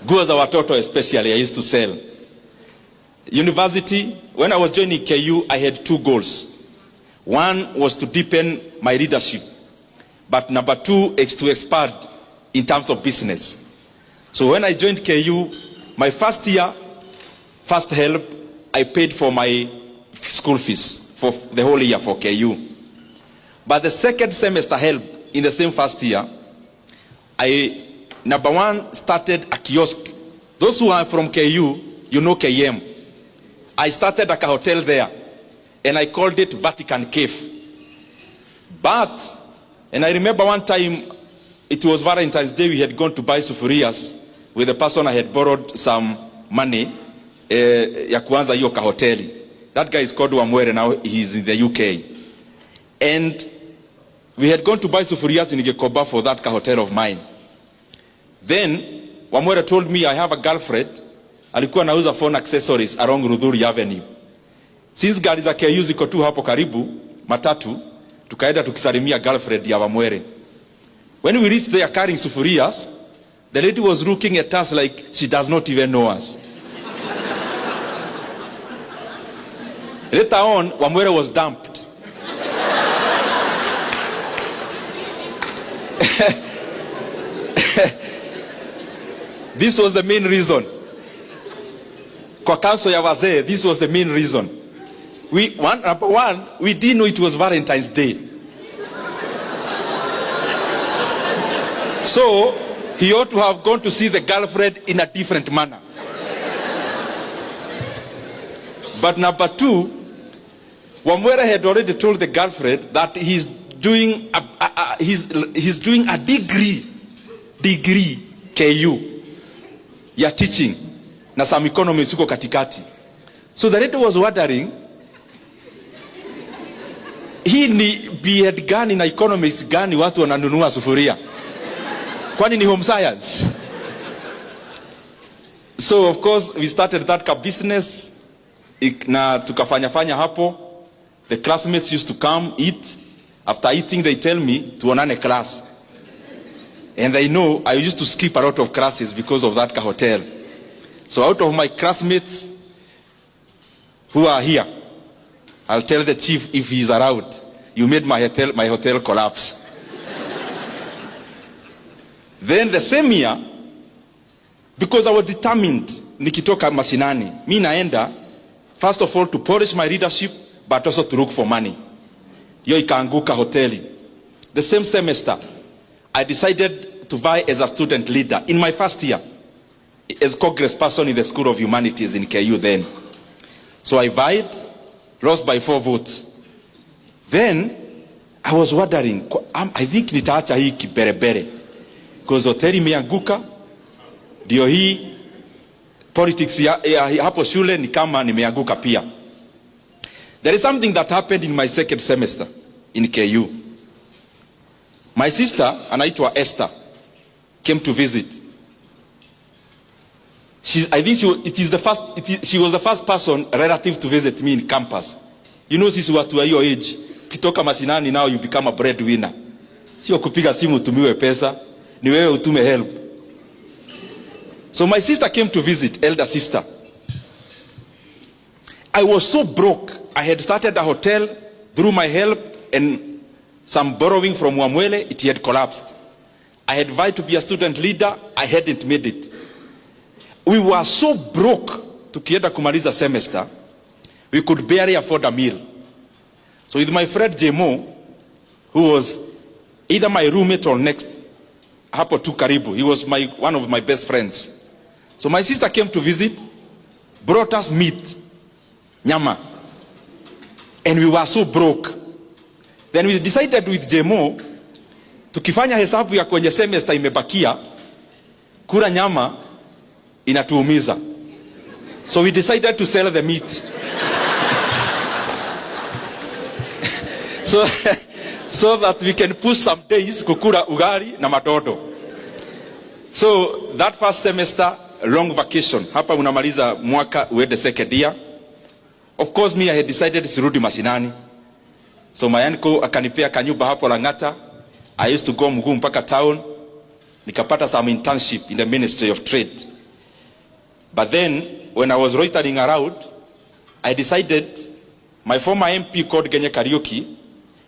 Nguo za watoto especially I used to sell. University, when I was joining KU, I had two goals. One was to deepen my leadership, but number two is to expand in terms of business. So when I joined KU, my first year, first help, I paid for my school fees for the whole year for KU. But the second semester help in the same first year, I, number one, started a kiosk. Those who are from KU, you know KM. I started a hotel there, and I called it Vatican Cave. And I remember one time, it was Valentine's Day, we had gone to buy sufurias with the person I had borrowed some money ya kuanza hiyo kahoteli. That guy is called Wamwere, now he's in the UK. And we had gone to buy sufurias in Gekoba for that hotel of mine. Then Wamwere told me I have a girlfriend. Alikuwa nauza phone accessories along Rudhuri Avenue. Since gari za KU ziko tu hapo karibu, matatu, tukaenda tukisalimia girlfriend ya Wamwere. When we reached there carrying sufurias, the lady was looking at us like she does not even know us. Later on, Wamwere was dumped. This was the main reason. Kwa council ya wazee, this was the main reason. Number one, we didn't know it was Valentine's Day. So, he ought to have gone to see the girlfriend in a different manner. But number two, Wamwere had already told the girlfriend that he's doing a degree KU ya teaching na some economics uko katikati. So the lady was wondering, hii ni B.Ed gani na economics gani watu wananunua sufuria? Kwani ni home science? So of course we started that business na tukafanya hapo. The classmates used to come eat. After eating they tell me tuonane class. And they know I used to skip a lot of classes because of that hotel. So out of my classmates who are here, I'll tell the chief if he's around, you made my hotel collapse. Then the same year, because I was determined, nikitoka mashinani, mi naenda, first of all to polish my leadership, but also to look for money. Yo ikaanguka hoteli. The same semester, I decided to vie as a student leader in my first year as Congress person in the School of Humanities in KU then. So I vied, lost by 4 votes. Then I was wondering, I think nitaacha hii kiberebere because hoteli imeanguka, ndio hii politics ya hapo shule ni kama nimeanguka pia. There is something that happened in my second semester in KU. My sister, anaitwa Esther, came to visit. She was the first person relative to visit me in campus. You know, sisi watu wa hiyo age, kitoka mashinani now you become a breadwinner. Sio kupiga simu utumiwe pesa, ni wewe utume help. So my sister came to visit, elder sister. I was so broke. I had started a hotel through my help and some borrowing from Wamwele, it had collapsed. I had vowed to be a student leader, I hadn't made it. We were so broke, tukienda kumaliza semester, we could barely afford a meal. So with my friend Jemo, who was either my roommate or next, hapo tu karibu, he was one of my best friends. So my sister came to visit, brought us meat, nyama, and we were so broke. Then we decided with Jemo, tukifanya hesabu ya kwenye semester imebakia, kula nyama inatuumiza. So we decided to sell the meat. so that we can push some days kukula ugali na matoto. So that first semester, long vacation. Hapa unamaliza mwaka uende second year. Of course me I had decided sirudi mashinani. So my uncle akanipea kanyumba hapo Lang'ata. I used to go mguu mpaka town. Nikapata some internship in the Ministry of Trade But then, when I was loitering around, I decided my former MP called Genye Karaoke,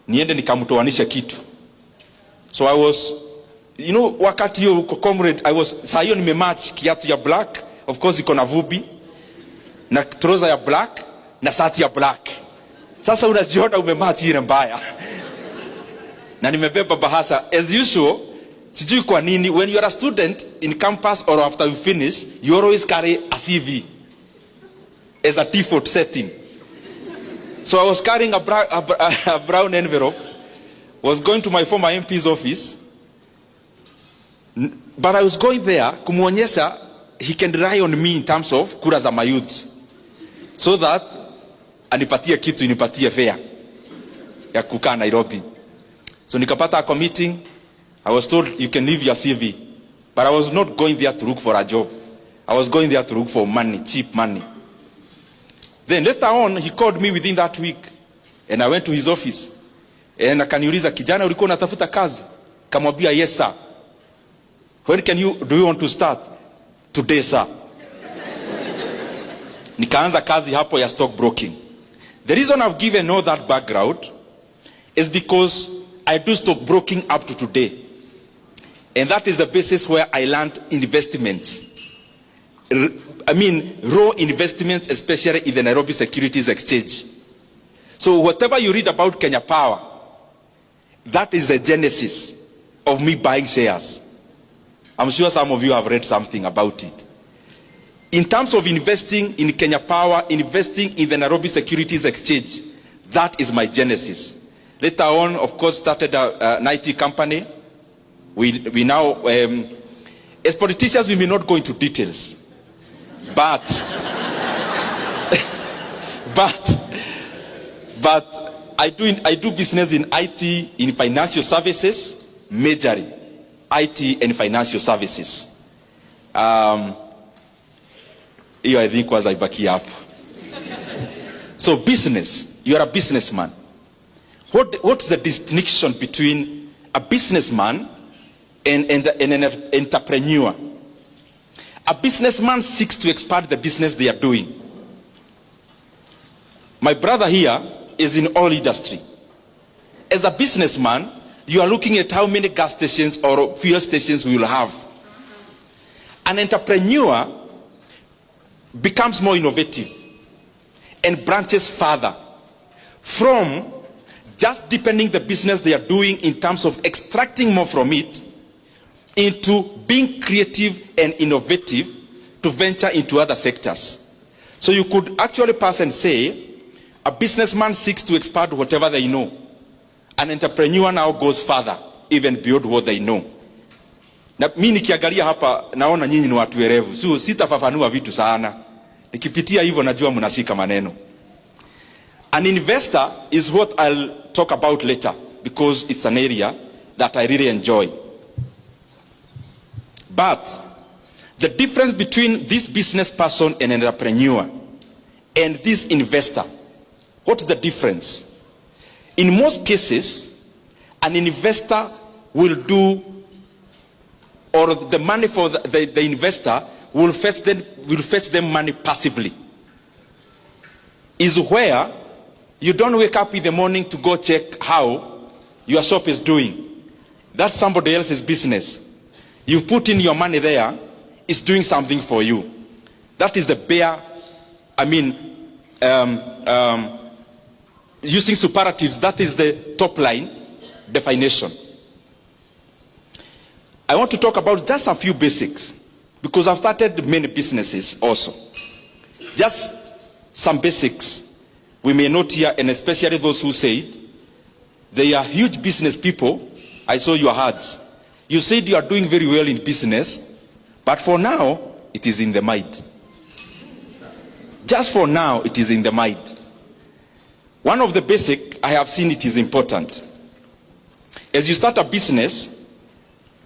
niende nikamtoanisha kitu. So I was, wakati hiyo comrade, saa hiyo nimematch kiatu ya black, of course iko na vubi, na trouser ya black, na shati ya black. Sasa unajiona umematch ile mbaya. Na nimebeba bahasha. As usual, sijui kwa nini, when you are a student in campus or after you finish, you always carry a CV as a default setting. So I was carrying a brown envelope, was going to my former MP's office, but I was going there kumuonyesha he can rely on me in terms of kura za mayouths, so that anipatie kitu, inipatie fare ya kukaa Nairobi. So nikapata a meeting. I was told you can leave your CV, but I was not going there to look for a job. I was going there to look for money, cheap money. Then later on, he called me within that week, and I went to his office. And akaniuliza, kijana ulikuwa unatafuta kazi? Kamwambia, yes sir. When do you want to start? Today sir. Nikaanza kazi hapo ya stock broking. The reason I've given all that background is because I do stock broking up to today. And that is the basis where I learned investments. Raw investments, especially in the Nairobi Securities Exchange. So whatever you read about Kenya Power, that is the genesis of me buying shares. I'm sure some of you have read something about it. In terms of investing in Kenya Power, investing in the Nairobi Securities Exchange, that is my genesis. Later on, of course, started an IT company. We now, as politicians, we may not go into details. But I do business in IT, in financial services, majorly IT and financial services. Hiyo I think was ibaki hapo. So business, you are a businessman. What's the distinction between a businessman and an entrepreneur? A businessman seeks to expand the business they are doing. My brother here is in oil industry. As a businessman, you are looking at how many gas stations or fuel stations we will have. An entrepreneur becomes more innovative and branches further from just deepening the business they are doing in terms of extracting more from it, into being creative and innovative to venture into other sectors. So you could actually pass and say, a businessman seeks to expand whatever they know. An entrepreneur now goes further, even beyond what they know. Na mimi nikiangalia hapa naona nyinyi ni watu werevu. So sitafafanua vitu sana. Nikipitia hivyo najua mnashika maneno. An investor is what I'll talk about later, because it's an area that I really enjoy. But the difference between this business person and an entrepreneur and this investor, what's the difference? In most cases, an investor will do, or the money for the investor will fetch them money passively. Is where you don't wake up in the morning to go check how your shop is doing. That's somebody else's business. You put in your money there, it's doing something for you. That is the bare, using superlatives, that is the top line definition. I want to talk about just a few basics, because I've started many businesses also. Just some basics we may note here, and especially those who said they are huge business people. I saw your ads. You said you are doing very well in business, but for now, it is in the mind. Just for now, it is in the mind. One of the basic, I have seen it is important. As you start a business,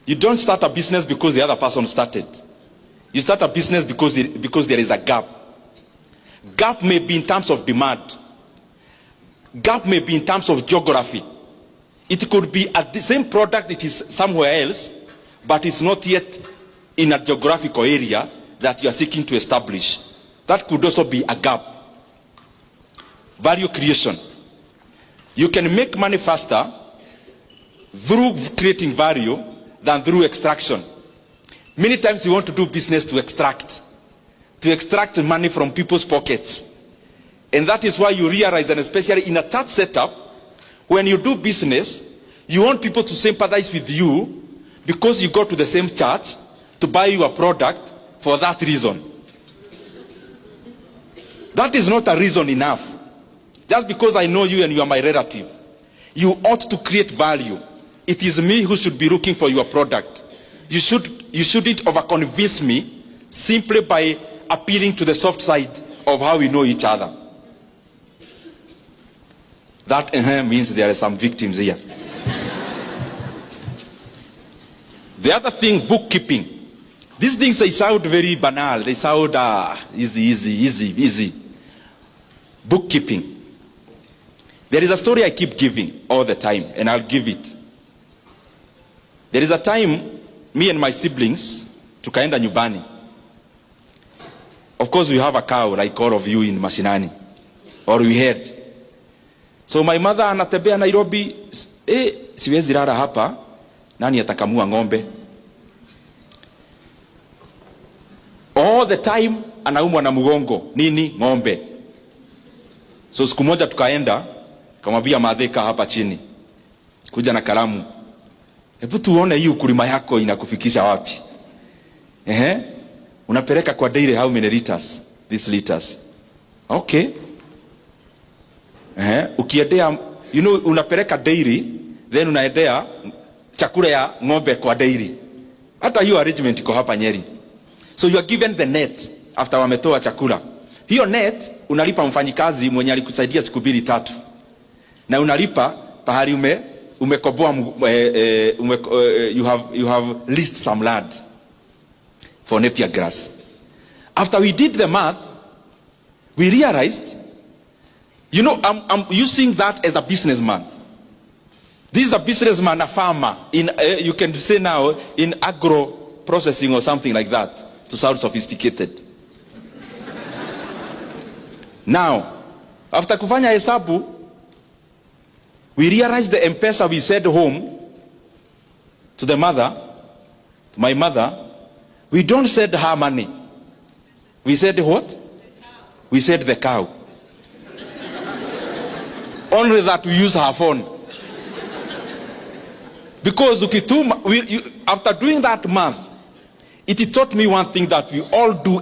you don't start a business because the other person started. You start a business because there is a gap. Gap may be in terms of demand. Gap may be in terms of geography. It could be the same product, it is somewhere else, but it's not yet in a geographical area that you are seeking to establish. That could also be a gap. Value creation. You can make money faster through creating value than through extraction. Many times you want to do business to extract money from people's pockets. And that is why you realize, and especially in a church setup, when you do business, you want people to sympathize with you because you go to the same church to buy your product for that reason. That is not a reason enough. Just because I know you and you are my relative, you ought to create value. It is me who should be looking for your product. You shouldn't overconvince me simply by appealing to the soft side of how we know each other. That means there are some victims here. The other thing, bookkeeping. These things, they sound very banal. They sound easy. Bookkeeping. There is a story I keep giving all the time, and I'll give it. There is a time, me and my siblings, tukaenda nyumbani. Of course, we have a cow, like all of you in Mashinani. Or we had. So my mother anatembea Nairobi, siwezi lala hapa, nani atakamua ng'ombe? All the time, anaumwa na mgongo. Nini? Ng'ombe. So siku moja tukaenda, kamwambia madheka hapa chini. Kuja na kalamu. Hebu tuone hii ukulima yako inakufikisha wapi? Unapeleka kwa dairy how many liters? These liters. Okay. Ukiendea, unapeleka dairy, then unaendea chakula ya ng'ombe kwa dairy. Hata hiyo arrangement iko hapa Nyeri. So you are given the net after wametoa chakula. Hiyo net unalipa mfanyikazi mwenye alikusaidia siku 2-3. Na unalipa pahali umekoboa you have leased some land for Napier grass. After we did the math, we realized, I'm using that as a businessman. This is a businessman, a farmer, you can say now, in agro processing or something like that, to sound sophisticated. Now, after kufanya hesabu, we realized the M-Pesa we sent home to the mother, to my mother, we don't send her money. We said what? We said the cow. Only that we use her phone. Because after doing that math, it taught me one thing that we all do,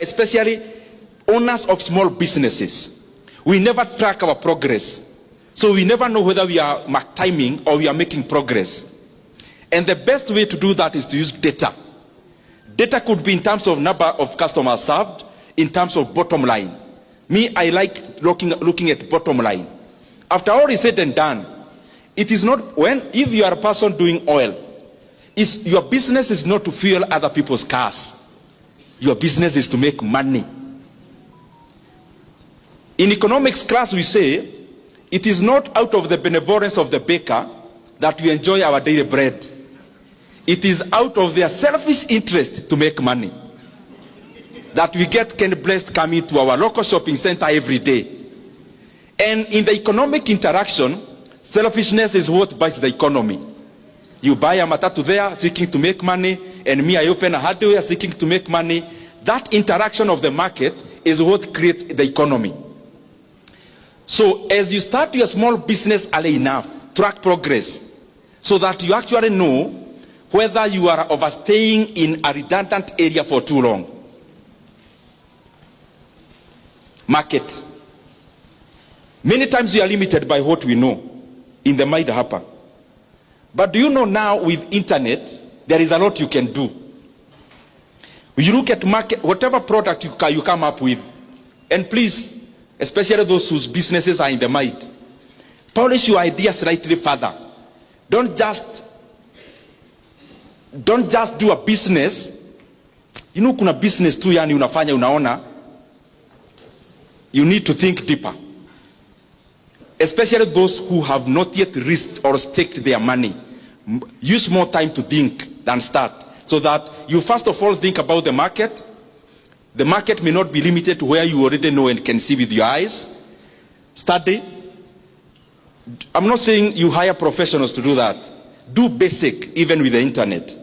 especially owners of small businesses. We never track our progress. So we never know whether we are timing or we are making progress. And the best way to do that is to use data. Data could be in terms of number of customers served, in terms of bottom line. Me, I like looking at bottom line. After all is said and done, it is not if you are a person doing oil, your business is not to fuel other people's cars. Your business is to make money. In economics class, we say, it is not out of the benevolence of the baker that we enjoy our daily bread. It is out of their selfish interest to make money that we get Ken Blessed coming to our local shopping center every day. And in the economic interaction, selfishness is what buys the economy. You buy a matatu there seeking to make money, and me, I open a hardware seeking to make money. That interaction of the market is what creates the economy. So as you start your small business early enough, track progress so that you actually know whether you are overstaying in a redundant area for too long. Market. Many times we are limited by what we know in the mind hapa. But do you know now with internet, there is a lot you can do. You look at market, whatever product you come up with, and please, especially those whose businesses are in the mind, polish your ideas slightly further. Don't just do a business. Kuna business tu yani unafanya unaona. You need to think deeper. Especially those who have not yet risked or staked their money. Use more time to think than start. So that you first of all think about the market, The market may not be limited to where you already know and can see with your eyes. Study. I'm not saying you hire professionals to do that. Do basic, even with the internet.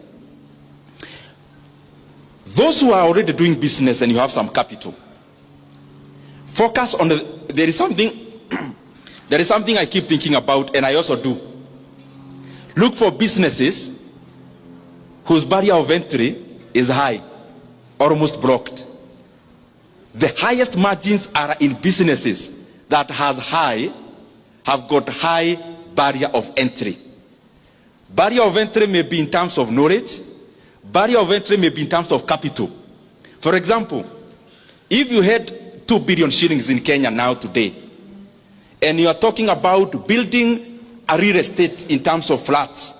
Those who are already doing business and you have some capital, focus on there is something I keep thinking about, and I also do. Look for businesses whose barrier of entry is high, almost blocked. The highest margins are in businesses that have got high barrier of entry. Barrier of entry may be in terms of knowledge. Barrier of entry may be in terms of capital. For example, if you had 2 billion shillings in Kenya now today, and you are talking about building a real estate in terms of flats,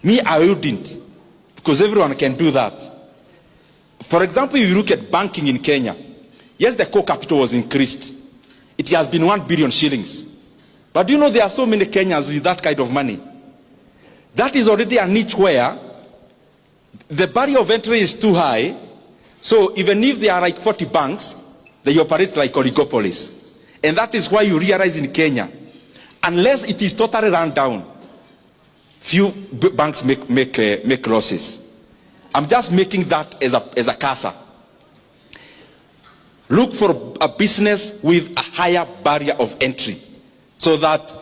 me, I wouldn't, because everyone can do that. For example, if you look at banking in Kenya, yes, the core capital was increased. It has been 1 billion shillings. But do you know there are so many Kenyans with that kind of money? That is already a niche where the barrier of entry is too high. So even if there are like 40 banks, they operate like oligopolies. And that is why you realize in Kenya, unless it is totally run down, few banks make losses. I'm just making that as a CASA. Look for a business with a higher barrier of entry so that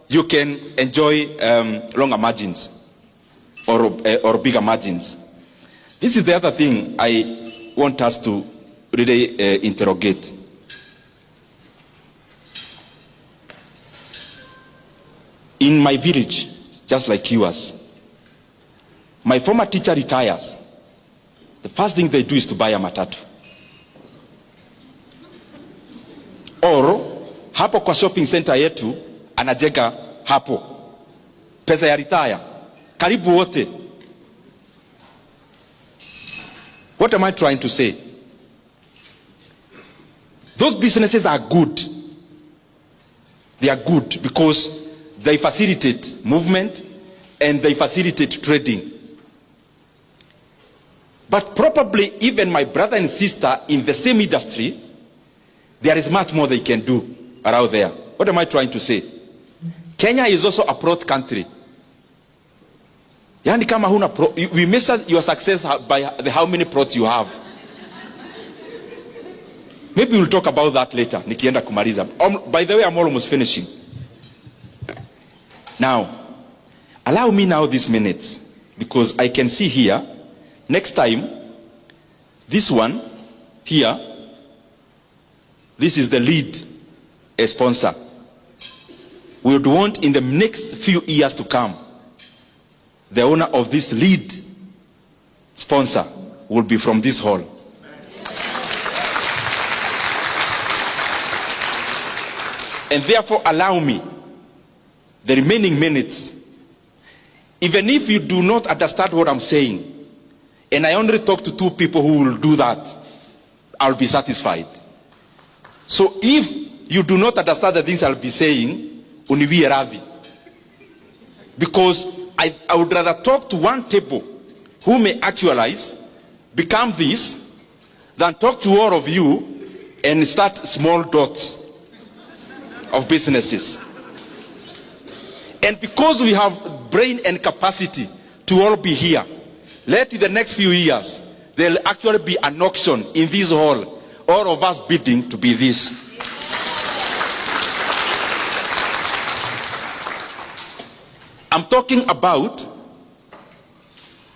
you can enjoy longer margins or bigger margins. This is the other thing I want us to really interrogate. In my village, just like yours, my former teacher retires. The first thing they do is to buy a matatu. Or hapo kwa shopping center yetu anajenga hapo. Pesa ya retire. Karibu wote. What am I trying to say? Those businesses are good. They are good because they facilitate movement and they facilitate trading. But probably even my brother and sister in the same industry, there is much more they can do around there. What am I trying to say? Kenya is also a plot country. Yani kama huna we measure your success by how many plots you have. Maybe we'll talk about that later. Nikienda kumaliza. By the way, I'm almost finishing. Now, allow me now these minutes, because I can see here, next time, this one here, this is the lead sponsor. We would want in the next few years to come, the owner of this lead sponsor will be from this hall. And therefore allow me the remaining minutes, even if you do not understand what I'm saying, and I only talk to 2 people who will do that, I'll be satisfied. So if you do not understand the things I'll be saying, uniwie radhi. Because I would rather talk to 1 table who may actualize, become this, than talk to all of you and start small dots of businesses. And because we have brain and capacity to all be here, let in the next few years, there'll actually be an auction in this hall, all of us bidding to be this. I'm talking about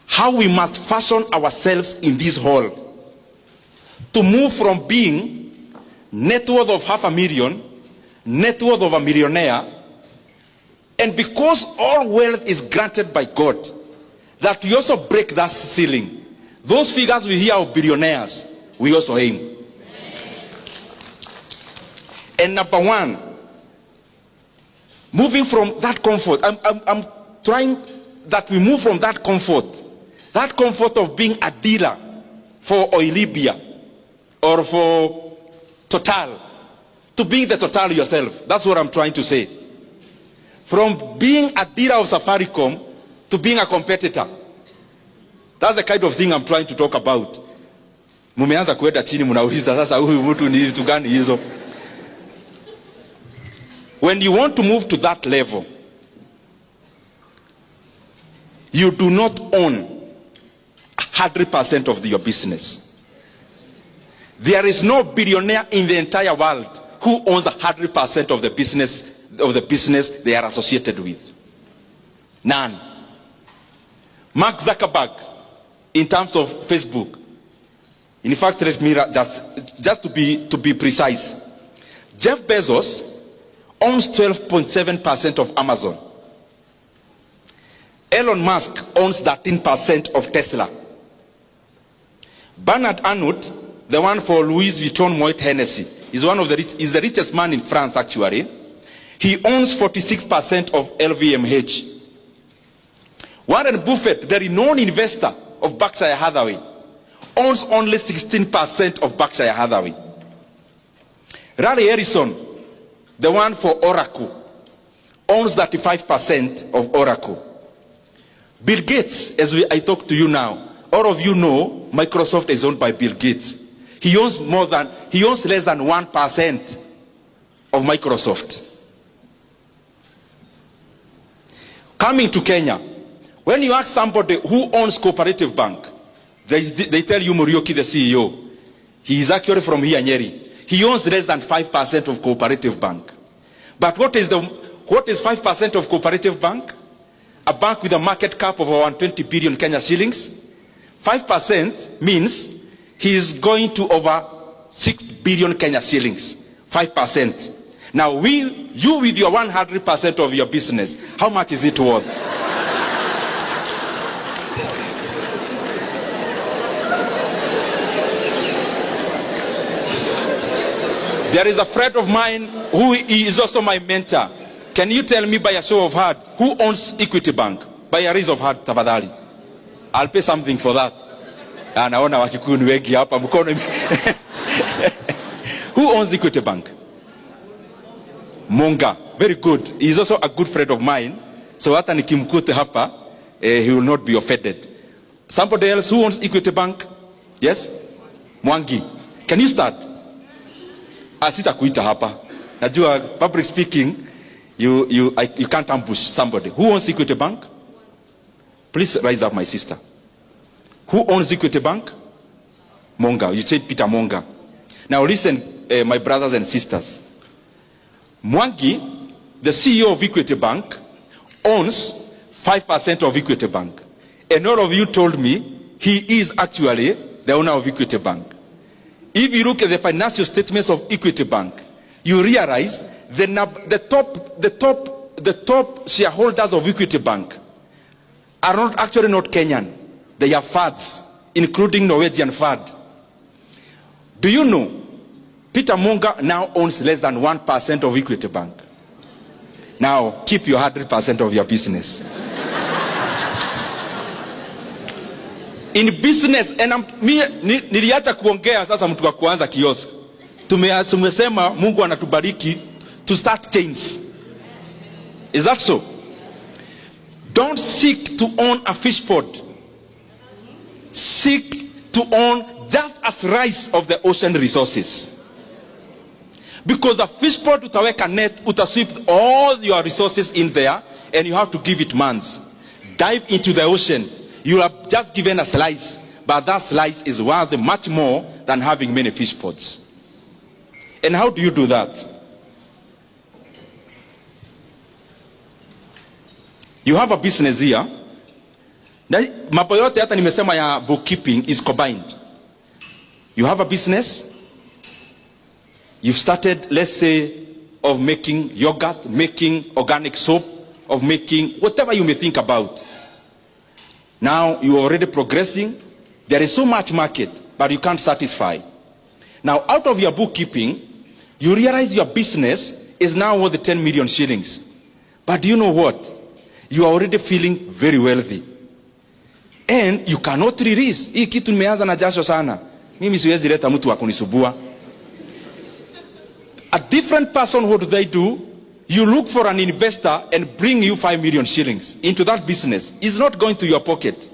how we must fashion ourselves in this hall to move from being net worth of 500,000, net worth of a millionaire. And because all wealth is granted by God, that we also break that ceiling. Those figures we hear of billionaires, we also aim. And number 1, moving from that comfort, I'm trying that we move from that comfort of being a dealer for Oilibia or for Total, to being the Total yourself. That's what I'm trying to say. From being a dealer of Safaricom to being a competitor. That's the kind of thing I'm trying to talk about. Mumeanza kuenda chini, mnauliza sasa huyu mtu ni vitu gani hizo? When you want to move to that level, you do not own 100% of your business. There is no billionaire in the entire world who owns 100% of the business they are associated with. None. Mark Zuckerberg, in terms of Facebook, in fact, let me just to be precise, Jeff Bezos owns 12.7% of Amazon. Elon Musk owns 13% of Tesla. Bernard Arnault, the one for Louis Vuitton Moet Hennessy, is is the richest man in France actually. He owns 46% of LVMH. Warren Buffett, the renowned investor of Berkshire Hathaway, owns only 16% of Berkshire Hathaway. Larry Ellison, the one for Oracle, owns 35% of Oracle. Bill Gates, I talk to you now, all of you know Microsoft is owned by Bill Gates. He owns less than 1% of Microsoft. Coming to Kenya, when you ask somebody who owns Cooperative Bank, they tell you Muriuki, the CEO. He is actually from here, Nyeri. He owns less than 5% of Cooperative Bank. But what is 5% of Cooperative Bank? A bank with a market cap of around 20 billion Kenya shillings. 5% means he is going to over 6 billion Kenya shillings. 5%. Now you with your 100% of your business, how much is it worth? There is a friend of mine who is also my mentor. Can you tell me by a show of hand who owns Equity Bank? By a raise of hand, tafadhali. I'll pay something for that. Naona Wakikuyu ni wengi hapa mkono. Who owns Equity Bank? Monga. Very good. He is also a good friend of mine. So hata nikimkute hapa, he will not be offended. Somebody else who owns Equity Bank? Yes? Mwangi. Can you start? Sitakuita hapa. Najua public speaking, you can't ambush somebody. Who owns Equity Bank? Please rise up, my sister. Who owns Equity Bank? Monga. You said Peter Monga. Now listen, my brothers and sisters. Mwangi, the CEO of Equity Bank, owns 5% of Equity Bank. And all of you told me he is actually the owner of Equity Bank. If you look at the financial statements of Equity Bank, you realize the top shareholders of Equity Bank are not Kenyan. They are fads, including Norwegian fad. Do you know Peter Monga now owns less than 1% of Equity Bank? Now keep your 100% of your business. In business, and niliacha kuongea sasa mtu wa kuanza kiosk. Tumesema Mungu anatubariki to start chains. Is that so? Don't seek to own a fish pond. Seek to own just a slice of the ocean resources. Because the fish pond utaweka net, utasweep all your resources in there, and you have to give it months. Dive into the ocean. You are just given a slice, but that slice is worth much more than having many fish pots. And how do you do that? You have a business here. Mambo yote hata nimesema ya bookkeeping is combined. You have a business. You've started, let's say, of making yogurt, making organic soap, of making whatever you may think about. Now you are already progressing. There is so much market, but you can't satisfy. Now out of your bookkeeping, you realize your business is now worth 10 million shillings. But do you know what? You are already feeling very wealthy. And you cannot release. Hii kitu nimeanza na jasho sana. Mimi siwezi leta mtu wa kunisubua. A different person, what do they do? You look for an investor and bring you 5 million shillings into that business. It's not going to your pocket.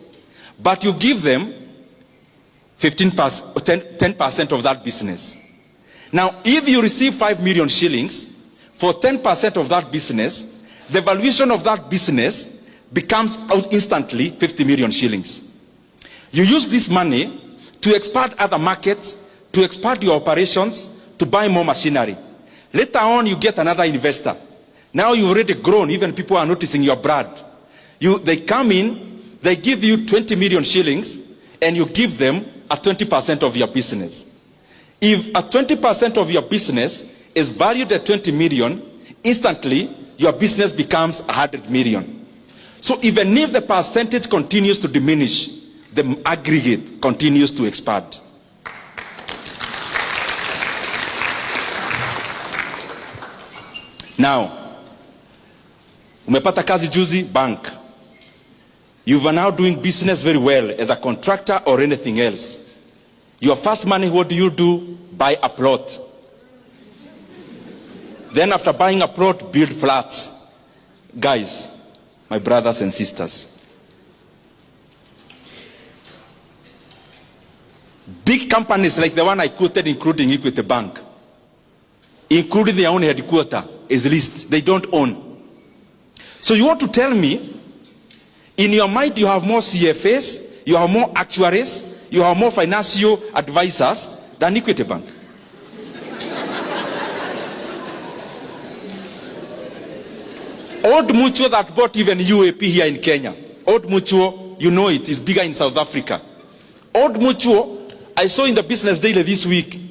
But you give them 10% of that business. Now, if you receive 5 million shillings for 10% of that business, the valuation of that business becomes instantly 50 million shillings. You use this money to expand other markets, to expand your operations, to buy more machinery. Later on, you get another investor. Now you've already grown, even people are noticing your brand. They come in, they give you 20 million shillings, and you give them a 20% of your business. If a 20% of your business is valued at 20 million, instantly your business becomes 100 million. So even if the percentage continues to diminish, the aggregate continues to expand. Now, umepata kazi juzi, bank. You are now doing business very well as a contractor or anything else. Your first money, what do? Buy a plot. Then after buying a plot, build flats. Guys, my brothers and sisters, big companies like the one I quoted, including Equity Bank, including their own headquarters, is leased. They don't own. So you want to tell me, in your mind you have more CFAs, you have more actuaries, you have more financial advisors than Equity Bank? Old Mutual that bought even UAP here in Kenya. Old Mutual, you know it, is bigger in South Africa. Old Mutual, I saw in the Business Daily this week,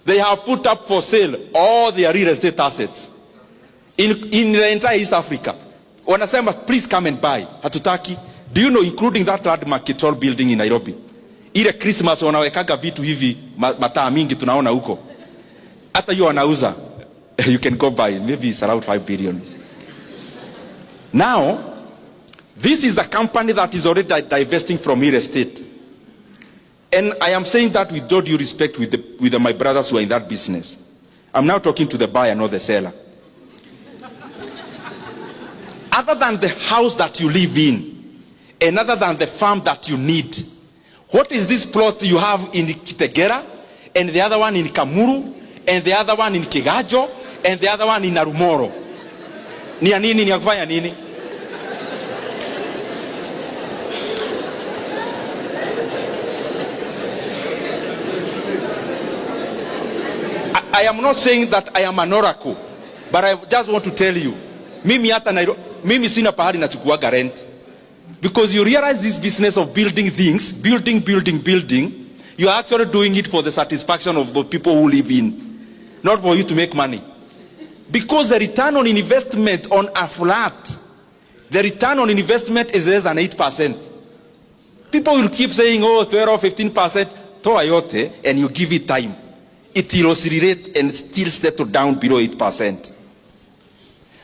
they have put up for sale all their real estate assets in the entire East Africa. Wanasema, please come and buy. Hatutaki. Do you know, including that landmark tall building in Nairobi? Ile Christmas wanawekaga vitu hivi, mataa mingi tunaona huko. Hata hiyo wanauza. You can go buy. Maybe it's around 5 billion. Now, this is a company that is already divesting from real estate. And I am saying that with all due respect with my brothers who are in that business. I'm now talking to the buyer, not the seller. Other than the house that you live in, and other than the farm that you need, what is this plot you have in Kitegera, and the other one in Kamuru, and the other one in Kigajo, and the other one in Narumoro? Ni ya nini, ni ya kufanya nini? I am not saying that I am an oracle, but I just want to tell you, mimi sina pahali nachukuaga rent. Because you realize this business of building things, building, you are actually doing it for the satisfaction of the people who live in, not for you to make money. Because the return on investment on a flat, the return on investment is less than 8%. People will keep saying, oh, 12 or 15%, toa yote, and you give it time. It will oscillate and still settle down below 8%.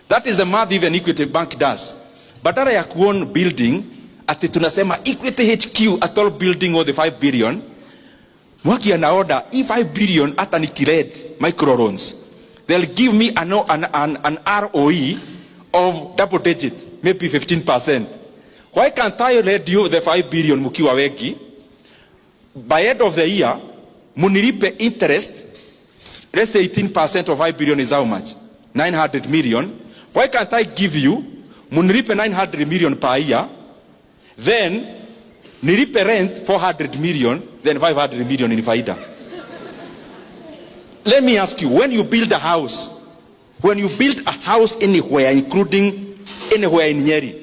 That is the math even Equity Bank does. Badala ya kuown building, ati tunasema Equity HQ at all building or the 5 billion, mwaki anaorder, 5 billion ata nikired micro loans. They'll give me an ROE of double digit, maybe 15%. Why can't I lend you the 5 billion mukiwa weki? By end of the year, munilipe interest, let's say 18% of 5 billion is how much? 900 million. Why can't I give you, munilipe 900 million per year, then nilipe rent 400 million, then 500 million in faida? Let me ask you, when you build a house anywhere, including anywhere in Nyeri,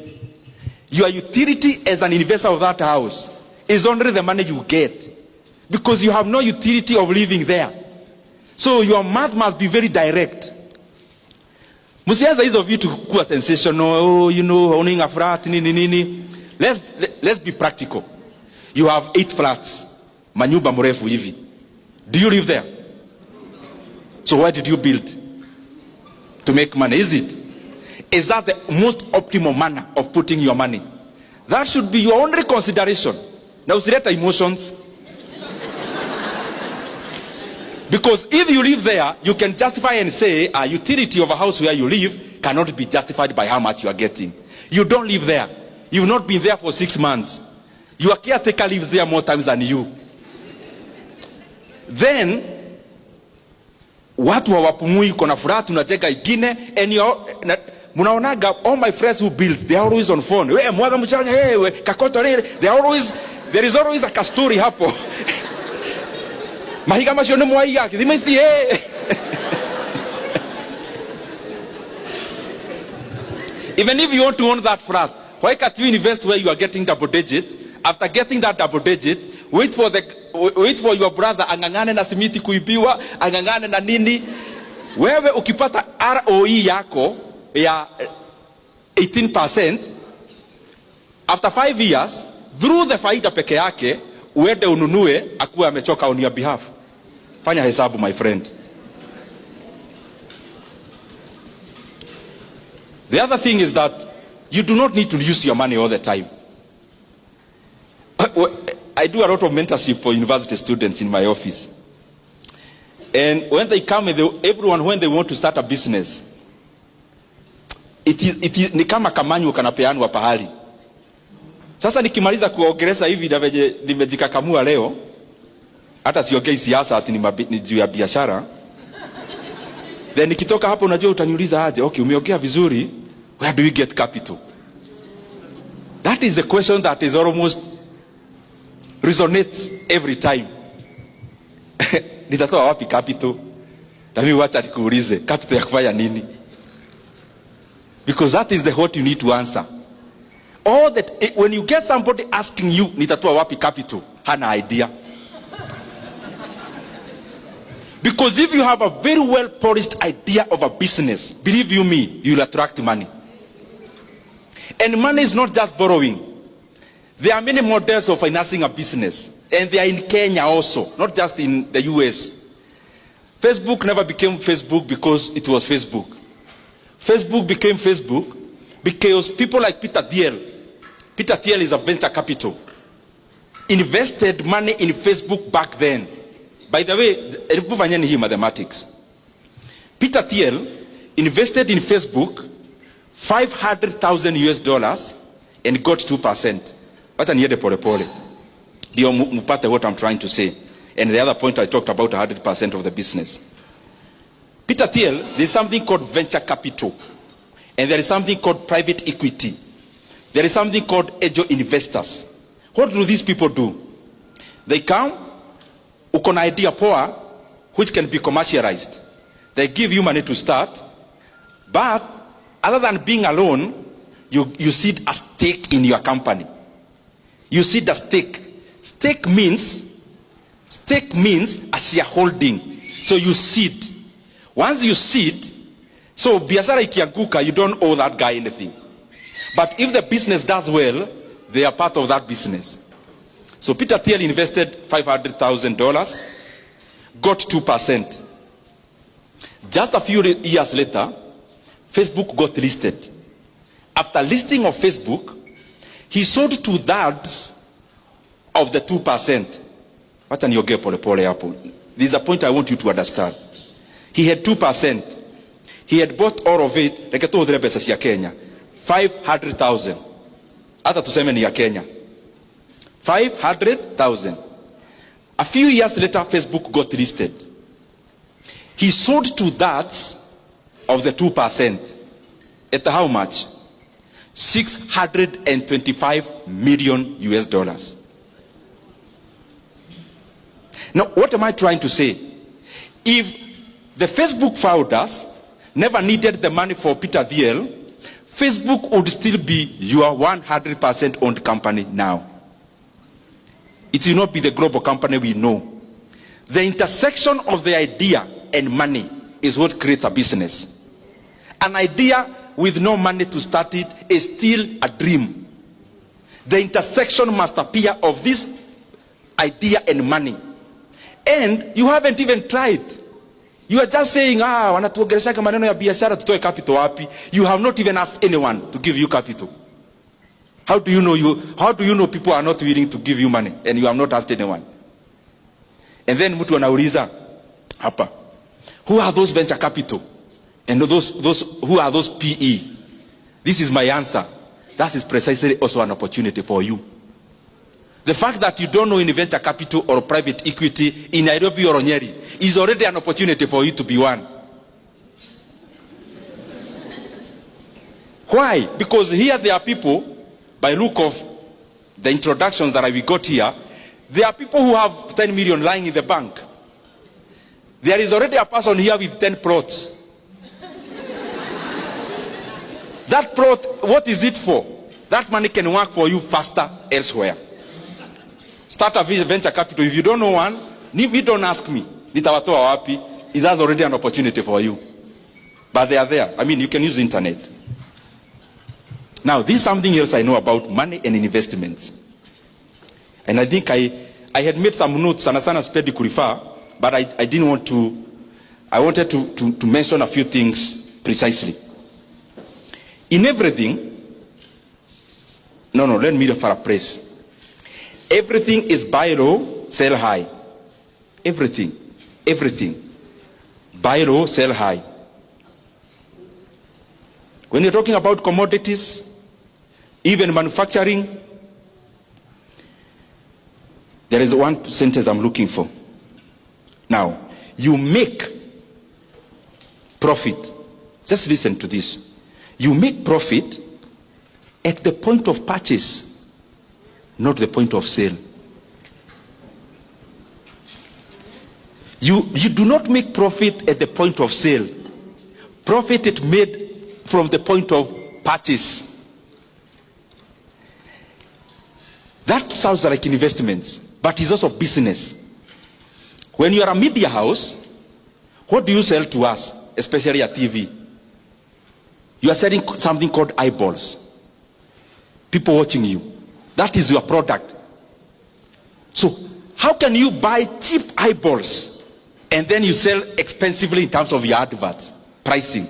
your utility as an investor of that house is only the money you get, because you have no utility of living there. So your math must be very direct. Musianza hizo vitu kuwa sensational, owning a flat, nini. Let's be practical. You have 8 flats, manyumba mrefu hivi. Do you live there? So why did you build? To make money, is it? Is that the most optimal manner of putting your money? That should be your only consideration. Now, usileta emotions. Because if you live there, you can justify and say a utility of a house where you live cannot be justified by how much you are getting. You don't live there. You've not been there for 6 months. Your caretaker lives there more times than you. then watu hawapumui, kuna furaha, tunacheka ingine, and munaonaga all my friends who build, they are always on phone. We mwaga mchanga, we kakoto lile, there is always a kastori hapo. Mahiga macio ni mwaiga kithimaithi Even if you want to own that flat, why can't you invest where you are getting double digit? After getting that double digit, wait for your brother angangane na simiti kuibiwa, angangane na nini. Wewe ukipata ROE yako ya 18%, after 5 years, through the faida peke yake, uende ununue akuwe amechoka on your behalf. Fanya hesabu, my friend. The other thing is that you do not need to use your money all the time. I do a lot of mentorship for university students in my office. And when they come, everyone, when they want to start a business, it is ni kama kamanyu kanapeanwa pahali. Sasa nikimaliza kuongeleza hivi na venye nimejikakamua leo, hata siongei siasa ati ni juu ya biashara. Then nikitoka hapo, unajua utaniuliza aje, okay, umeongea vizuri, where do we get capital? That is the question that is almost resonates every time. Nitatoa wapi capital? Na mimi wacha nikuulize, capital ya kufanya nini? Because that is the what you need to answer. All that, when you get somebody asking you, nitatoa wapi capital, hana idea. Because if you have a very well polished idea of a business, believe you me, you will attract money. And money is not just borrowing. There are many models of financing a business, and they are in Kenya also, not just in the US. Facebook never became Facebook because it was Facebook. Facebook became Facebook because people like Peter Thiel is a venture capital, invested money in Facebook back then. By the way, mathematics. Peter Thiel invested in Facebook $500,000 and got 2%. Wacha niende pole pole ndio mpate what I'm trying to say. And the other point, I talked about 100% of the business. Peter Thiel, there is something called venture capital, and there is something called private equity. There is something called angel investors. What do these people do? They come, uko na idea poa which can be commercialized. They give you money to start, but other than being alone, you seed a stake in your company. You seed a stake. Stake means a shareholding. So you seed. Once you seed, so biashara ikianguka, you don't owe that guy anything. But if the business does well, they are part of that business. So Peter Thiel invested $500,000, got 2%. Just a few years later, Facebook got listed. After listing of Facebook, he sold 2/3 of the 2%. Wacha niongee pole pole hapo. This is a point I want you to understand. He had 2%. He had bought all of it, like to pesa cia Kenya, 500,000. Hata tuseme ni ya Kenya. 500,000. A few years later, Facebook got listed. He sold 2/3 of the 2%. At how much? $625 million. Now, what am I trying to say? If the Facebook founders never needed the money for Peter Thiel, Facebook would still be your 100% owned company now. It will not be the global company we know. The intersection of the idea and money is what creates a business. An idea with no money to start it is still a dream. The intersection must appear of this idea and money. And you haven't even tried. You are just saying, wanatuongelesha maneno ya biashara, tutoe capital wapi? You have not even asked anyone to give you capital. How do you know people are not willing to give you money and you have not asked anyone? And then mtu anauliza hapa, who are those venture capital? And those who are those PE? This is my answer. That is precisely also an opportunity for you. The fact that you don't know in venture capital or private equity in Nairobi or Nyeri is already an opportunity for you to be one. Why? Because here there are people, by look of the introductions that we got here, there are people who have 10 million lying in the bank. There is already a person here with 10 plots. That plot, what is it for? That money can work for you faster elsewhere. Start a venture capital. If you don't know one, you don't ask me. Nitawatoa wapi? It has already an opportunity for you. But they are there. I mean, you can use the internet. Now, this is something else I know about money and investments. And I think I had made some notes, sana spedi kurifa, but I didn't want to, I wanted to mention a few things precisely. In everything, let me paraphrase. Everything is buy low, sell high. Everything. Buy low, sell high. When you're talking about commodities, even manufacturing, there is one sentence I'm looking for. Now, you make profit. Just listen to this. You make profit at the point of purchase, not the point of sale. You do not make profit at the point of sale. Profit is made from the point of purchase. That sounds like investments, but it's also business. When you are a media house, what do you sell to us, especially at TV? You are selling something called eyeballs. People watching you. That is your product. So how can you buy cheap eyeballs and then you sell expensively in terms of your adverts, pricing?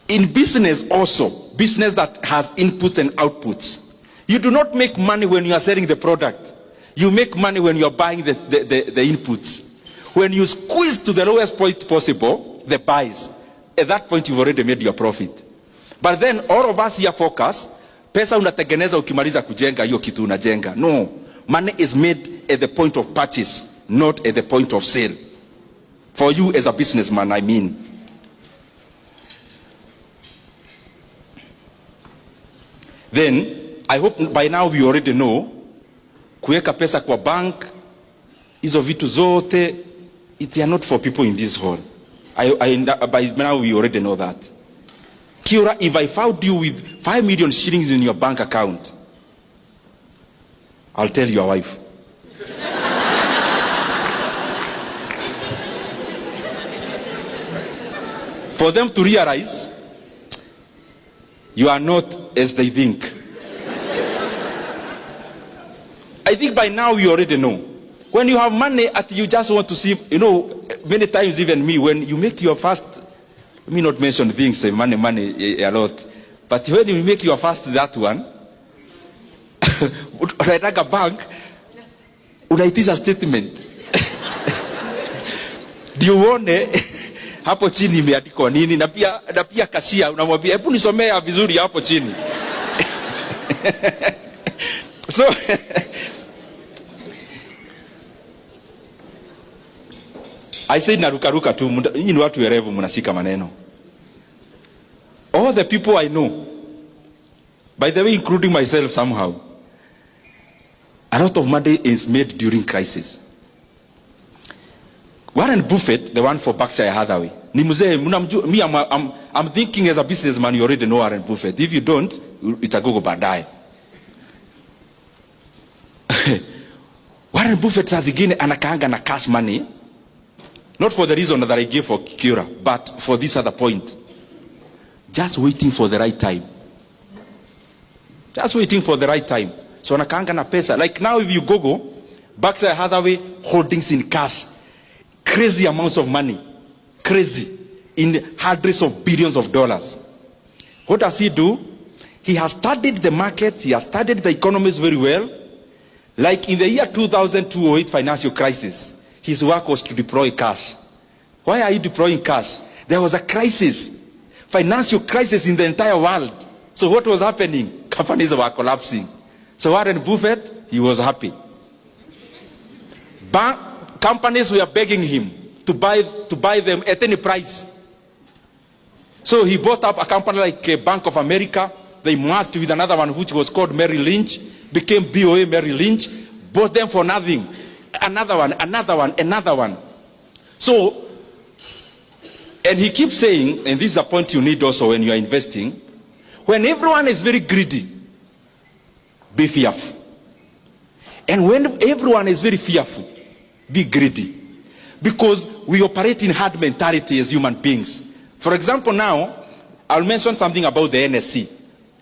In business also, business that has inputs and outputs, you do not make money when you are selling the product. You make money when you are buying the inputs. When you squeeze to the lowest point possible, the buys, at that point you've already made your profit. But then all of us here focus, pesa unatengeneza ukimaliza kujenga hiyo kitu unajenga. No, money is made at the point of purchase, not at the point of sale. For you as a businessman, I mean. Then, I hope by now we already know, kuweka pesa kwa bank, hizo vitu zote, they are not for people in this hall. By now we already know that. Kiharu, if I found you with 5 million shillings in your bank account, I'll tell your wife. For them to realize you are not as they think. I think by now you already know. When you have money, you just want to see, many times even me, when you make your first, let me not mention things, money a lot, but when you make your first that one, unataka bank, unaitisha statement. Ndio uone hapo chini imeandikwa nini, na pia kashia unamwambia hebu nisomea vizuri hapo chini. So I said narukaruka tu, nyinyi ni watu werevu mnashika maneno. All the people I know, by the way including myself somehow, a lot of money is made during crisis. Warren Buffett, the one for Berkshire Hathaway, ni mzee, me I'm thinking as a businessman you already know Warren Buffett. If you don't, itagogo baadaye. Warren Buffett saa zingine anakaanga na cash money, not for the reason that I gave for Kiharu, but for this other point. Just waiting for the right time. Just waiting for the right time. So anakaanga na pesa. Like now if you Google, Berkshire Hathaway holdings in cash, crazy amounts of money. Crazy. In hundreds of billions of dollars. What does he do? He has studied the markets. He has studied the economies very well. Like in the year 2002-08 financial crisis, his work was to deploy cash. Why are you deploying cash? There was a crisis, financial crisis in the entire world. So what was happening? Companies were collapsing. So Warren Buffett, he was happy. Companies were begging him to buy them at any price. So he bought up a company like Bank of America. They merged with another one which was called Merrill Lynch, became BOA Merrill Lynch, bought them for nothing. Another one. So, and he keeps saying, and this is a point you need also when you are investing, when everyone is very greedy, be fearful. And when everyone is very fearful, be greedy. Because we operate in hard mentality as human beings. For example, now, I'll mention something about the NSC,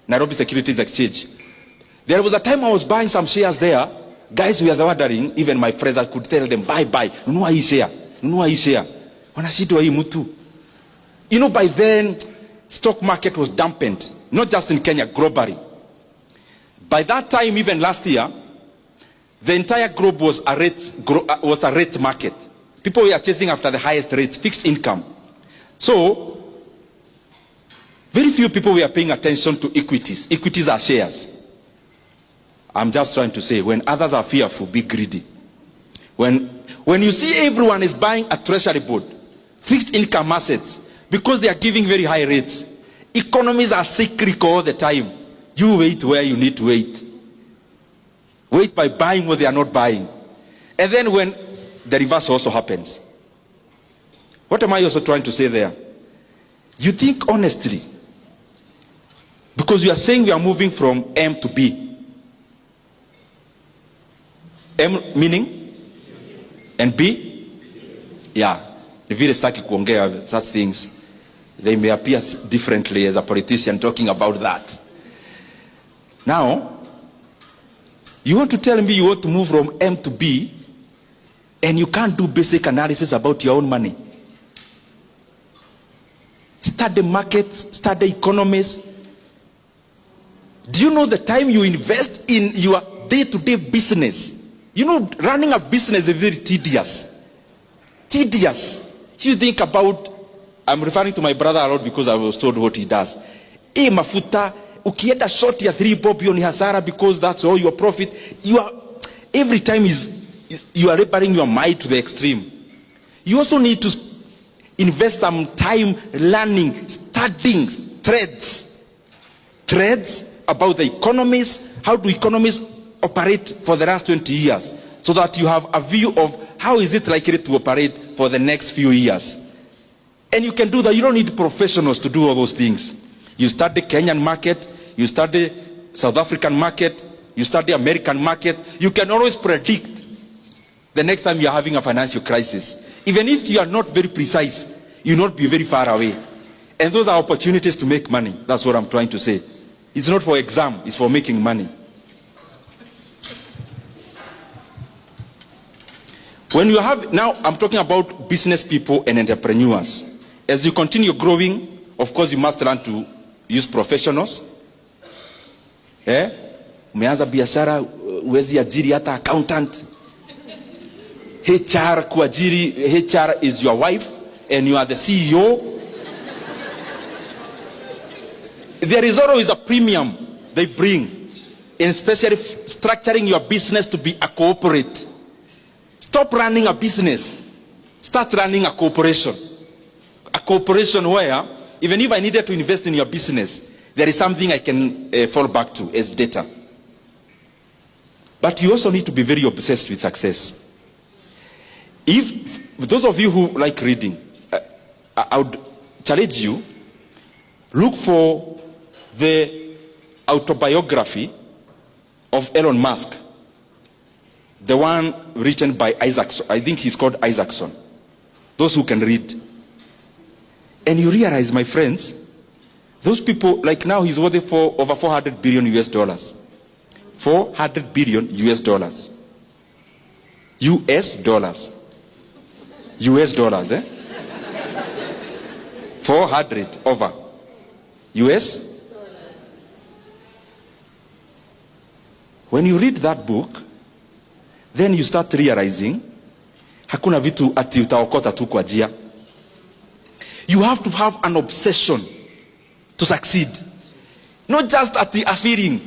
Nairobi Securities Exchange. There was a time I was buying some shares there. Guys were wondering, even my friends, I could tell them, buy. Nunua hii share. Wanashindwa hii mtu. You know, by then, stock market was dampened. Not just in Kenya, globally. By that time, even last year, the entire globe was a rate market. People were chasing after the highest rate, fixed income. So, very few people were paying attention to equities. Equities are shares. I'm just trying to say, when others are fearful, be greedy. When you see everyone is buying a treasury board, fixed income assets, because they are giving very high rates, economies are cyclical all the time. You wait where you need to wait. Wait by buying what they are not buying. And then when the reverse also happens. What am I also trying to say there? You think honestly, because we are saying we are moving from M to B. M meaning? And B? Yeah. The vile staki kuongea such things. They may appear differently as a politician talking about that. Now, you want to tell me you want to move from M to B, and you can't do basic analysis about your own money. Study markets, study economies. Do you know the time you invest in your day-to-day business? You know, running a business is very tedious. You think about, I'm referring to my brother a lot because I was told what he does. Mafuta, ukienda short ya 3 bob ni hasara because that's all your profit. Every time you are repairing your mind to the extreme. You also need to invest some time learning, studying threads about the economies. How do economies operate for the last 20 years? So that you have a view of how is it likely to operate for the next few years. And you can do that. You don't need professionals to do all those things. You study Kenyan market, you study South African market, you study American market. You can always predict the next time you are having a financial crisis. Even if you are not very precise, you will not be very far away. And those are opportunities to make money. That's what I'm trying to say. It's not for exam, it's for making money. When you have, now I'm talking about business people and entrepreneurs. As you continue growing, of course you must learn to use professionals. Umeanza biashara, uwezi ajiri hata accountant. HR kuajiri, HR is your wife and you are the CEO. There is always a premium they bring, and especially structuring your business to be a corporate. Stop running a business. Start running a corporation. A corporation where, even if I needed to invest in your business, there is something I can fall back to as data. But you also need to be very obsessed with success. If those of you who like reading, I would challenge you, look for the autobiography of Elon Musk. The one written by Isaacson. I think he's called Isaacson. Those who can read. And you realize, my friends, those people, like now he's worth for over 400 billion US dollars. 400 billion US dollars. US dollars. US dollars, 400 over. US. When you read that book, then you start realizing, hakuna vitu ati utaokota tu kwa njia. You have to have an obsession to succeed. Not just at the feeling.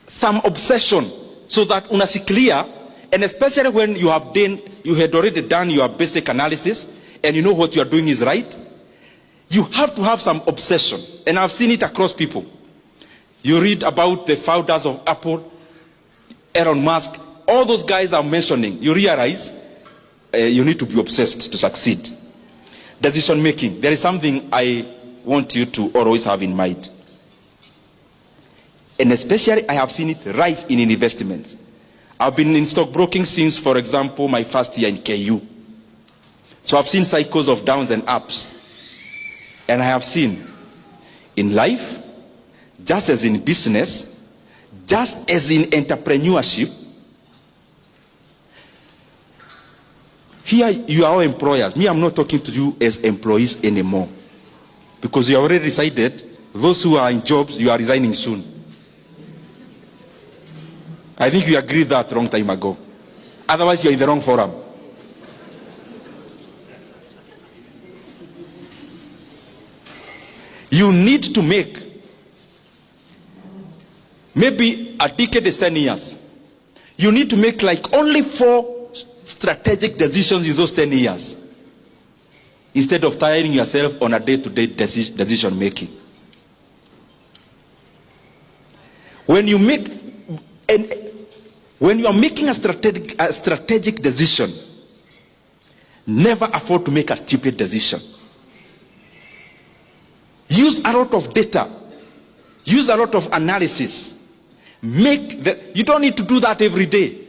some obsession so that unashikilia, and especially when you had already done your basic analysis and you know what you are doing is right, you have to have some obsession. And I've seen it across people. You read about the founders of Apple, Elon Musk, all those guys I'm mentioning, you realize you need to be obsessed to succeed. Decision making. There is something I want you to always have in mind. And especially I have seen it rife in investments. I've been in stockbroking since, for example, my first year in KU. So I've seen cycles of downs and ups. And I have seen in life, just as in business, just as in entrepreneurship, here you are all employers. Me, I'm not talking to you as employees anymore. Because you already decided, those who are in jobs, you are resigning soon. I think you agreed that a long time ago. Otherwise, you're in the wrong forum. You need to make, maybe a decade is 10 years. You need to make like only 4 strategic decisions in those 10 years, instead of tiring yourself on a day-to-day decision making. When you are making a strategic decision, never afford to make a stupid decision. Use a lot of data. Use a lot of analysis. You don't need to do that every day.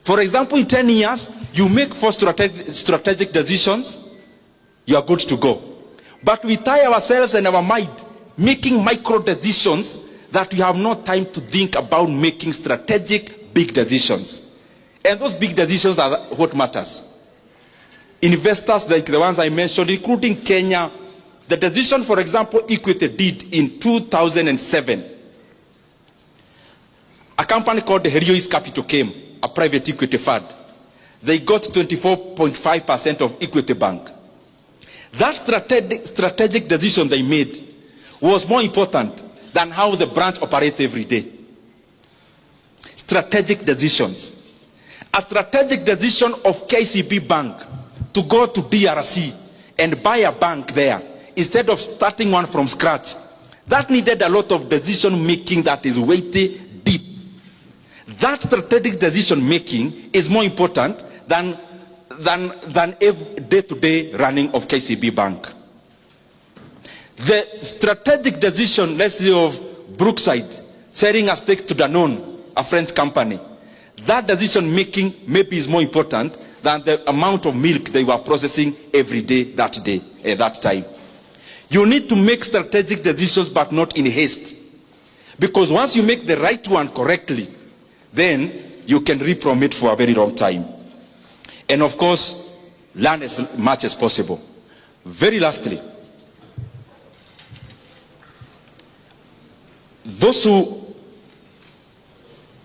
For example, in 10 years, you make 4 strategic decisions, you are good to go. But we tie ourselves and our mind making micro decisions that we have no time to think about making strategic big decisions. And those big decisions are what matters. Investors like the ones I mentioned, including Kenya, the decision, for example, Equity did in 2007. A company called the Heriois Capital came, a private equity fund. They got 24.5% of Equity Bank. That strategic decision they made was more important than how the branch operates every day. Strategic decisions. A strategic decision of KCB Bank to go to DRC and buy a bank there instead of starting one from scratch. That needed a lot of decision making that is weighty, deep. That strategic decision making is more important than every day-to-day running of KCB Bank. The strategic decision, let's say, of Brookside selling a stake to Danone, a French company, that decision making maybe is more important than the amount of milk they were processing every day, at that time. You need to make strategic decisions, but not in haste. Because once you make the right one correctly, then you can reap from it for a very long time. And of course, learn as much as possible. Very lastly, those who,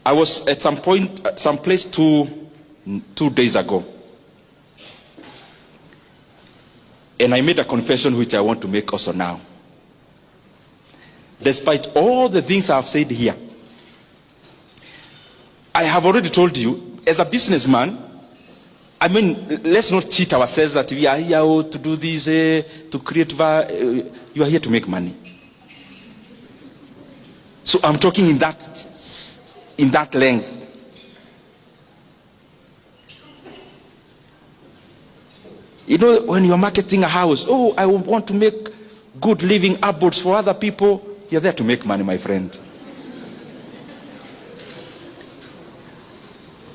I was at some place two days ago, and I made a confession which I want to make also now. Despite all the things I have said here, I have already told you, as a businessman, I mean, let's not cheat ourselves that we are here to do this, to create value. You are here to make money. So I'm talking in that length. You know, when you're marketing a house, oh, I want to make good living abodes for other people. You're there to make money, my friend.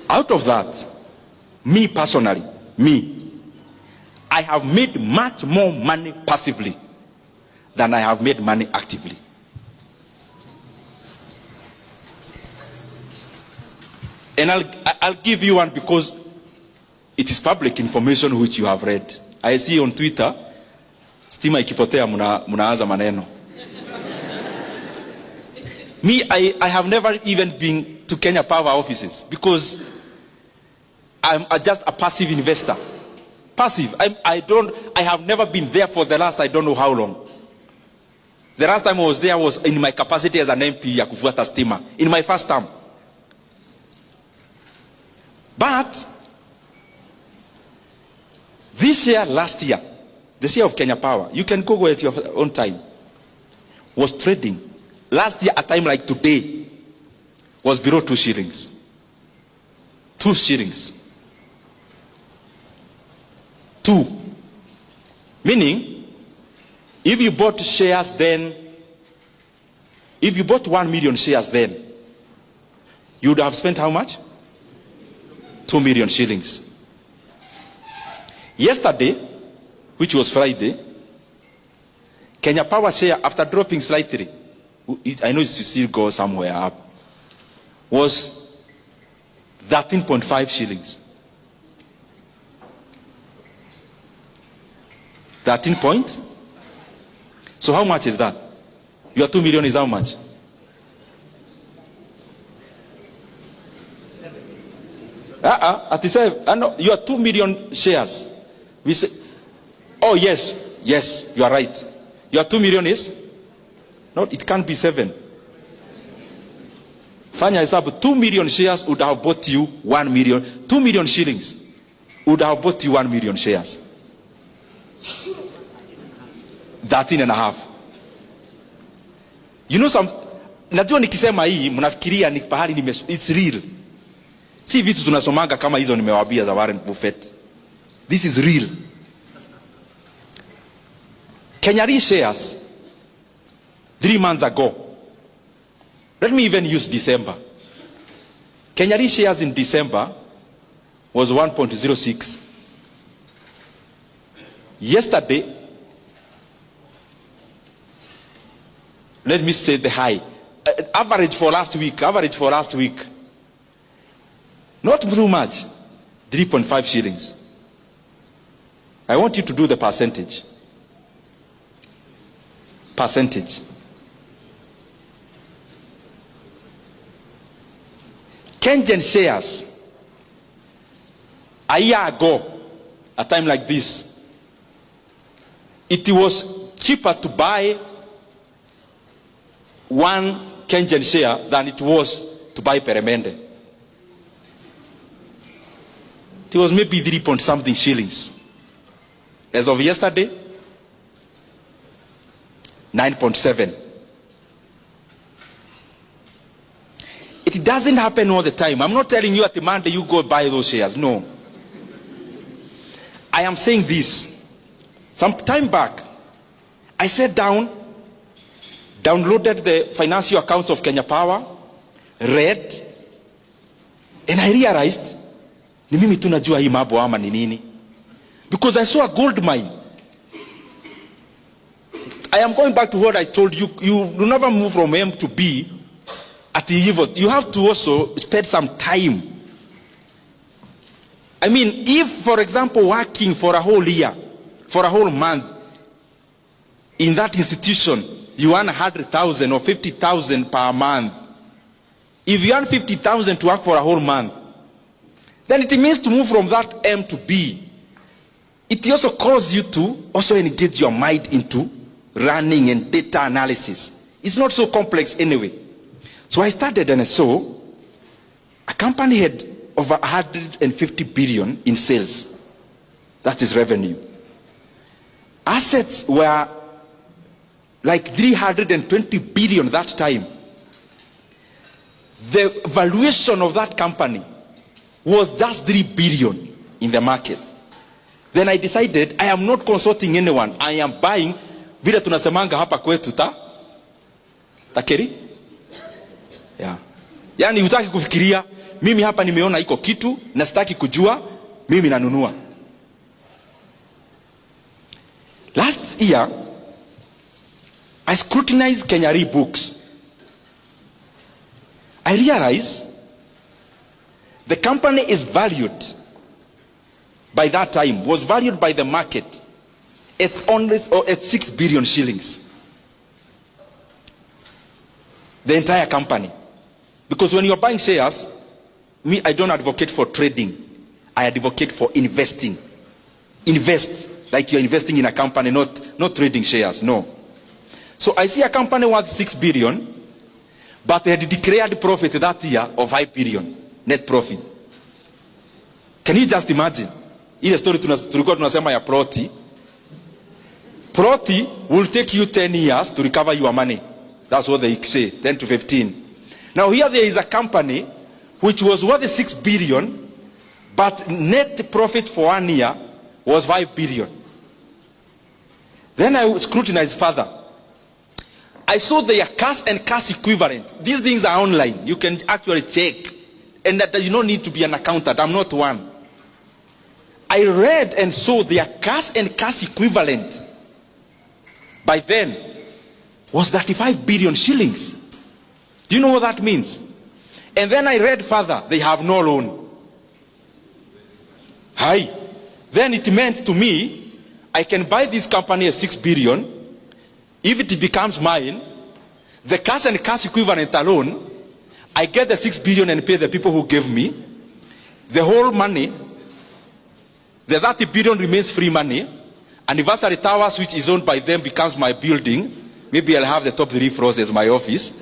Out of that, me personally, I have made much more money passively than I have made money actively. And I'll give you one because it is public information which you have read. I see on Twitter, stima ikipotea munaanza maneno. Me, I have never even been to Kenya Power offices because I'm just a passive investor. Passive. I have never been there for the last I don't know how long. The last time I was there was in my capacity as an MP ya kufuata stima, in my first term. But this year, last year, the share of Kenya Power, you can Google at your own time, was trading. Last year, a time like today, was below 2 shillings. 2 shillings. 2. Meaning, if you bought shares then, if you bought 1 million shares then, you would have spent how much? 2 million shillings. Yesterday, which was Friday, Kenya Power share, after dropping slightly, I know it still go somewhere up, was 13.5 shillings. 13 point? So how much is that? Your 2 million is how much? At the same, no, your 2 million shares. We say, oh yes, you are right. Your 2 million is? No, it can't be 7. Fanya hesabu, 2 million shares would have bought you 1 million. 2 million shillings would have bought you 1 million shares. 13.5. You know some, najua nikisema hii, mnafikiria ni pahali it's real. Si vitu tunasomanga kama hizo nimewabia za Warren Buffett. This is real. Kenya Re shares 3 months ago. Let me even use December. Kenya Re shares in December was 1.06. Yesterday, let me say the high. Average for last week. Not too much. 3.5 shillings. I want you to do the percentage. Kenyan shares, a year ago, a time like this, it was cheaper to buy 1 Kenyan share than it was to buy Peremende. It was maybe 3 point something shillings. As of yesterday, 9.7. It doesn't happen all the time. I'm not telling you at the Monday you go buy those shares. No. I am saying this. Some time back, I sat down, downloaded the financial accounts of Kenya Power, read, and I realized, ni mimi tunajua hii mambo ama ni nini? Because I saw a gold mine. I am going back to what I told you. You never move from M to B at the evil. You have to also spend some time. I mean, if, for example, working for a whole year, for a whole month, in that institution, you earn 100,000 or 50,000 per month. If you earn 50,000 to work for a whole month, then it means to move from that M to B. It also calls you to also engage your mind into running and data analysis. It's not so complex anyway. So I started and I saw a company had over 150 billion in sales. That is revenue. Assets were like 320 billion that time. The valuation of that company was just 3 billion in the market. Then I decided I am not consulting anyone. I am buying vile tunasemanga hapa kwetu takeri. Yeah. Yani hutaki kufikiria, mimi hapa nimeona iko kitu na sitaki kujua, mimi nanunua. Last year, I scrutinized Kenya Re books. I realized the company is valued, by that time, was valued by the market at only at 6 billion shillings. The entire company. Because when you're buying shares, me, I don't advocate for trading. I advocate for investing. Invest like you're investing in a company, not trading shares, no. So I see a company worth 6 billion, but they had declared profit that year of 5 billion net profit. Can you just imagine? Ile story tulikuwa tunasema ya Proti. Proti will take you 10 years to recover your money. That's what they say, 10 to 15. Now here there is a company which was worth 6 billion, but net profit for 1 year was 5 billion. Then I scrutinized further. I saw their cash and cash equivalent. These things are online. You can actually check. And that you don't need to be an accountant. I'm not one. I read and saw their cash and cash equivalent by then was 35 billion shillings. Do you know what that means? And then I read further, they have no loan. Hi. Then it meant to me, I can buy this company at 6 billion. If it becomes mine, the cash and cash equivalent alone, I get the 6 billion and pay the people who gave me. The whole money, the 30 billion remains free money. Anniversary Towers, which is owned by them, becomes my building. Maybe I'll have the top 3 floors as my office.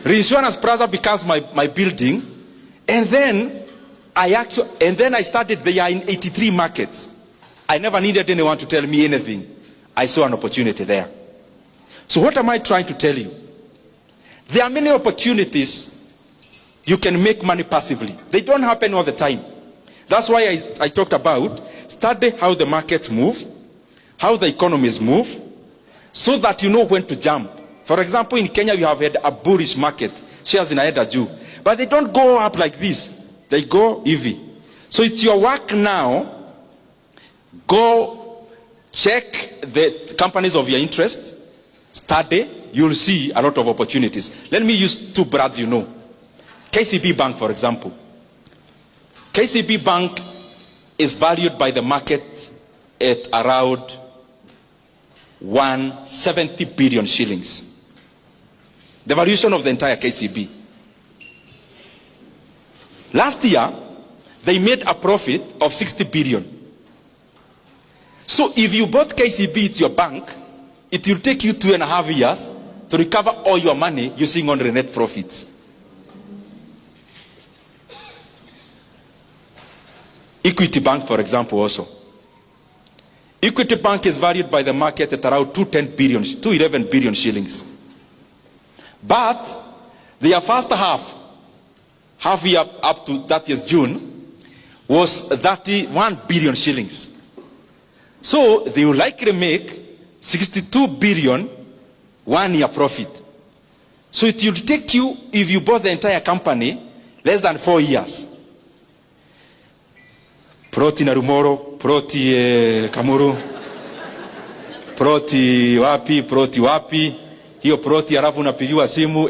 Reinsurance Plaza becomes my building. And then I started, they are in 83 markets. I never needed anyone to tell me anything. I saw an opportunity there. So what am I trying to tell you? There are many opportunities you can make money passively. They don't happen all the time. That's why I talked about study how the markets move, how the economies move, so that you know when to jump. For example, in Kenya, you have had a bullish market. Shares in Aeda Juu. But they don't go up like this. They go EV. So it's your work now. Go check the companies of your interest. Study. You'll see a lot of opportunities. Let me use 2 brands you know. KCB Bank, for example. KCB Bank is valued by the market at around 170 billion shillings. The valuation of the entire KCB. Last year, they made a profit of 60 billion. So if you bought KCB, it's your bank, it will take you 2.5 years to recover all your money using only net profits. Equity Bank, for example, also. Equity Bank is valued by the market at around 211 billion shillings. But their first half year up to 30th June, was 31 billion shillings. So they will likely make 62 billion 1 year profit. So it will take you, if you bought the entire company, less than 4 years. Proti Narumoro, Proti Kamuru, Proti wapi, hiyo Proti alafu unapigiwa simu,